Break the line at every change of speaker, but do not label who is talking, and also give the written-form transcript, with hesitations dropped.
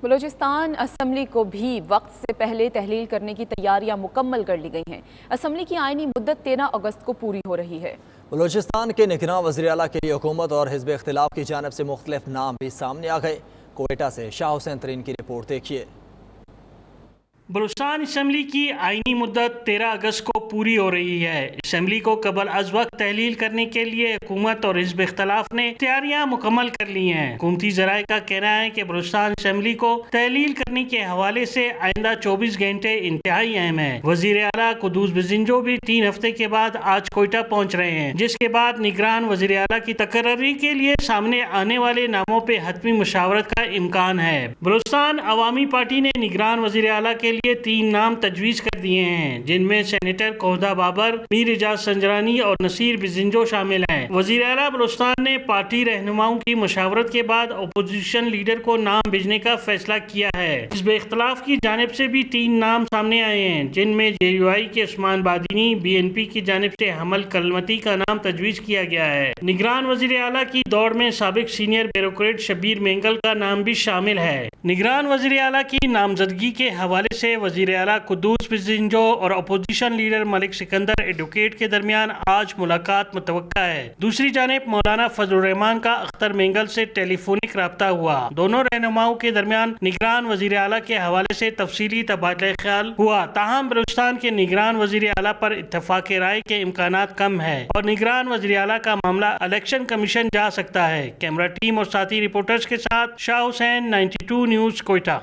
Balochistan assembly کو بھی وقت سے پہلے تحلیل کرنے کی تیاریاں مکمل کر لی گئی ہیں۔ اسمبلی کی آئینی مدت 13 اگست کو پوری ہو رہی ہے۔
بلوچستان کے نگراں وزیر اعلیٰ کے لیے حکومت اور حزب اختلاف کی جانب سے مختلف نام بھی سامنے آ گئے۔ کوئٹہ سے شاہ حسین ترین کی رپورٹ دیکھیے۔
بلوچستان اسمبلی کی آئینی مدت 13 اگست کو پوری ہو رہی ہے۔ اسمبلی کو قبل از وقت تحلیل کرنے کے لیے حکومت اور حزب اختلاف نے تیاریاں مکمل کر لی ہیں۔ حکومتی ذرائع کا کہنا ہے کہ بلوچستان اسمبلی کو تحلیل کرنے کے حوالے سے آئندہ 24 گھنٹے انتہائی اہم ہے۔ وزیر اعلیٰ قدوس بزنجو بھی 3 ہفتے کے بعد آج کوئٹہ پہنچ رہے ہیں، جس کے بعد نگران وزیر اعلیٰ کی تقرری کے لیے سامنے آنے والے ناموں پہ حتمی مشاورت کا امکان ہے۔ بلوچستان عوامی پارٹی نے نگران وزیر اعلیٰ کے لیے 3 نام تجویز کر دیے ہیں، جن میں سینیٹر کوہدہ بابر، میر اعجاز سنجرانی اور نصیر بزنجو شامل ہیں۔ وزیر اعلیٰ بلوچستان نے پارٹی رہنماؤں کی مشاورت کے بعد اپوزیشن لیڈر کو نام بھیجنے کا فیصلہ کیا ہے۔ حزب اختلاف کی جانب سے بھی 3 نام سامنے آئے ہیں، جن میں JUI کے عثمان بادینی، BNP کی جانب سے حمل کلمتی کا نام تجویز کیا گیا ہے۔ نگران وزیر اعلیٰ کی دوڑ میں سابق سینئر بیوروکریٹ شبیر مینگل کا نام بھی شامل ہے۔ نگران وزیر اعلیٰ کی نامزدگی کے حوالے سے وزیر اعلیٰ قدوس بزنجو اور اپوزیشن لیڈر ملک سکندر ایڈوکیٹ کے درمیان آج ملاقات متوقع ہے۔ دوسری جانب مولانا فضل الرحمان کا اختر مینگل سے ٹیلی فونک رابطہ ہوا۔ دونوں رہنماؤں کے درمیان نگران وزیر اعلیٰ کے حوالے سے تفصیلی تبادلہ خیال ہوا، تاہم بلوچستان کے نگران وزیر اعلیٰ پر اتفاق رائے کے امکانات کم ہے اور نگران وزیر اعلیٰ کا معاملہ الیکشن کمیشن جا سکتا ہے۔ کیمرہ ٹیم اور ساتھی رپورٹرز کے ساتھ شاہ حسین، 92 نیوز، کوئٹہ۔